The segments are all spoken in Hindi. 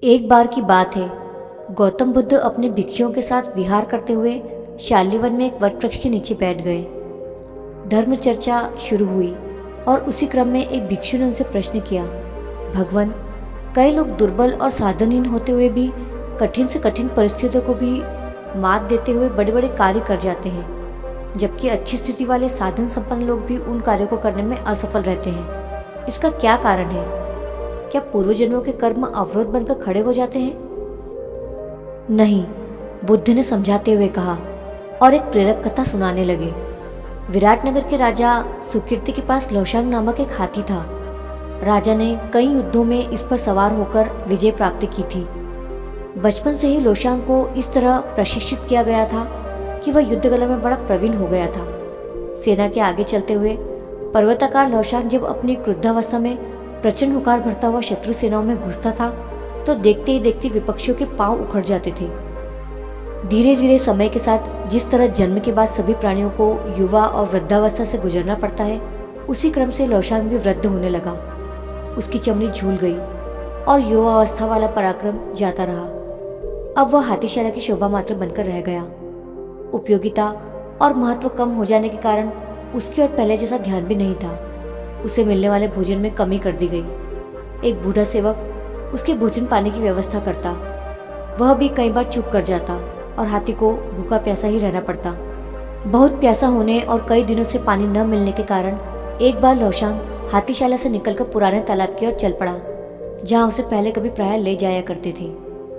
एक बार की बात है। गौतम बुद्ध अपने भिक्षुओं के साथ विहार करते हुए शाल्यवन में एक वटवृक्ष के नीचे बैठ गए। धर्म चर्चा शुरू हुई और उसी क्रम में एक भिक्षु ने उनसे प्रश्न किया, भगवान, कई लोग दुर्बल और साधनहीन होते हुए भी कठिन से कठिन परिस्थितियों को भी मात देते हुए बड़े बड़े कार्य कर जाते हैं, जबकि अच्छी स्थिति वाले साधन संपन्न लोग भी उन कार्यों को करने में असफल रहते हैं। इसका क्या कारण है? क्या पूर्व जन्मों के कर्म अवरोध बनकर खड़े हो जाते हैं? नहीं, बुद्ध ने समझाते हुए कहा और एक प्रेरक कथा सुनाने लगे। विराटनगर के राजा सुकीर्ति के पास लौशांग नामक एक हाथी था। राजा ने कई युद्धों में इस पर सवार होकर विजय प्राप्त की थी। बचपन से ही लौशांग को इस तरह प्रशिक्षित किया गया था कि वह युद्ध कला में बड़ा प्रवीण हो गया था। सेना के आगे चलते हुए पर्वताकार लौशांग जब अपनी क्रुद्धावस्था में प्रचंड हुंकार भरता हुआ शत्रु सेनाओं में घुसता था तो देखते ही देखते विपक्षियों के पांव उखड़ जाते थे। धीरे धीरे समय के साथ जिस तरह जन्म के बाद सभी प्राणियों को युवा और वृद्धावस्था से गुजरना पड़ता है, उसी क्रम से लौशांग भी वृद्ध होने लगा। उसकी चमड़ी झूल गई और युवावस्था वाला पराक्रम जाता रहा। अब वह हाथीशाला की शोभा मात्र बनकर रह गया। उपयोगिता और महत्व कम हो जाने के कारण उसकी और पहले जैसा ध्यान भी नहीं था। उसे मिलने वाले भोजन में कमी कर दी गई। एक बूढ़ा सेवक उसके भोजन पाने की व्यवस्था करता। वह भी कई बार चूक कर जाता और हाथी को भूखा प्यासा ही रहना पड़ता। बहुत प्यासा होने और कई दिनों से पानी न मिलने के कारण एक बार लौशांग हाथीशाला से निकलकर पुराने तालाब की ओर चल पड़ा, जहाँ उसे पहले कभी प्रायः ले जाया करते थे।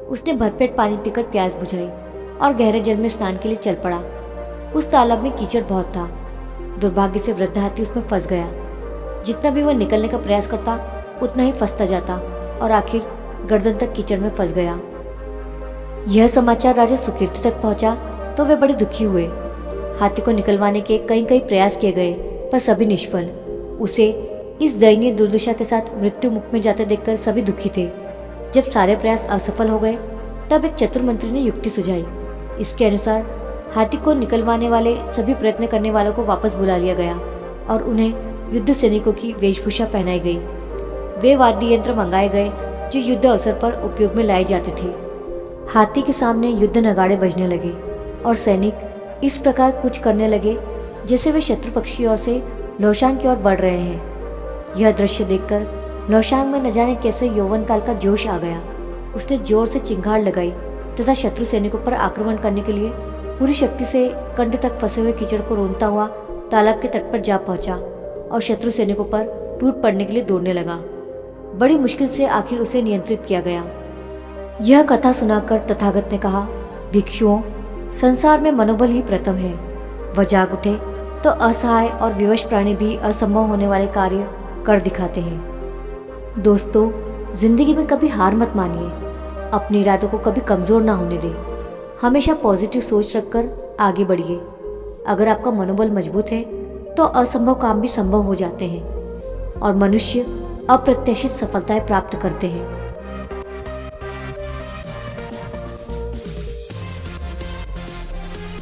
उसने भरपेट पानी पीकर प्यास बुझाई और गहरे जल में स्नान के लिए चल पड़ा। उस तालाब में कीचड़ बहुत था। दुर्भाग्य से वृद्ध हाथी उसमें फंस गया। जितना भी वह निकलने का प्रयास करता उतना ही फंसता जाता और आखिर गर्दन तक कीचड़ में फंस गया। यह समाचार राजा सुकीर्ति तक पहुंचा तो वे बड़े दुखी हुए। हाथी को निकलवाने के कई प्रयास किए गए पर सभी निष्फल। उसे इस दयनीय दुर्दशा के साथ मृत्यु मुख में जाते देखकर सभी दुखी थे। जब सारे प्रयास असफल हो गए तब एक चतुर मंत्री ने युक्ति सुझाई। इसके अनुसार हाथी को निकलवाने वाले सभी प्रयत्न करने वालों को वापस बुला लिया गया और उन्हें युद्ध सैनिकों की वेशभूषा पहनाई गई। वे वाद्य यंत्र मंगाए गए जो युद्ध अवसर पर उपयोग में लाए जाते थे। हाथी के सामने युद्ध नगाड़े बजने लगे और सैनिक इस प्रकार कुछ करने लगे जैसे वे शत्रु पक्ष की ओर से लौशांग की ओर बढ़ रहे हैं। यह दृश्य देखकर लौशांग में न जाने कैसे यौवन काल का जोश आ गया। उसने जोर से चिंगार लगाई तथा शत्रु सैनिकों पर आक्रमण करने के लिए पूरी शक्ति से कंठ तक फंसे हुए कीचड़ को रोनता हुआ तालाब के तट पर जा पहुंचा और शत्रु सैनिकों पर टूट पड़ने के लिए दौड़ने लगा। बड़ी मुश्किल से आखिर उसे नियंत्रित किया गया। यह कथा सुनाकर तथागत ने कहा, भिक्षुओं, संसार में मनोबल ही प्रथम है। वह जाग उठे तो असहाय और विवश प्राणी भी असंभव होने वाले कार्य कर दिखाते हैं। दोस्तों, जिंदगी में कभी हार मत मानिए। अपने इरादों को कभी कमजोर ना होने दें। हमेशा पॉजिटिव सोच रखकर आगे बढ़िए। अगर आपका मनोबल मजबूत है तो असंभव काम भी संभव हो जाते हैं और मनुष्य अप्रत्याशित सफलताएं प्राप्त करते हैं।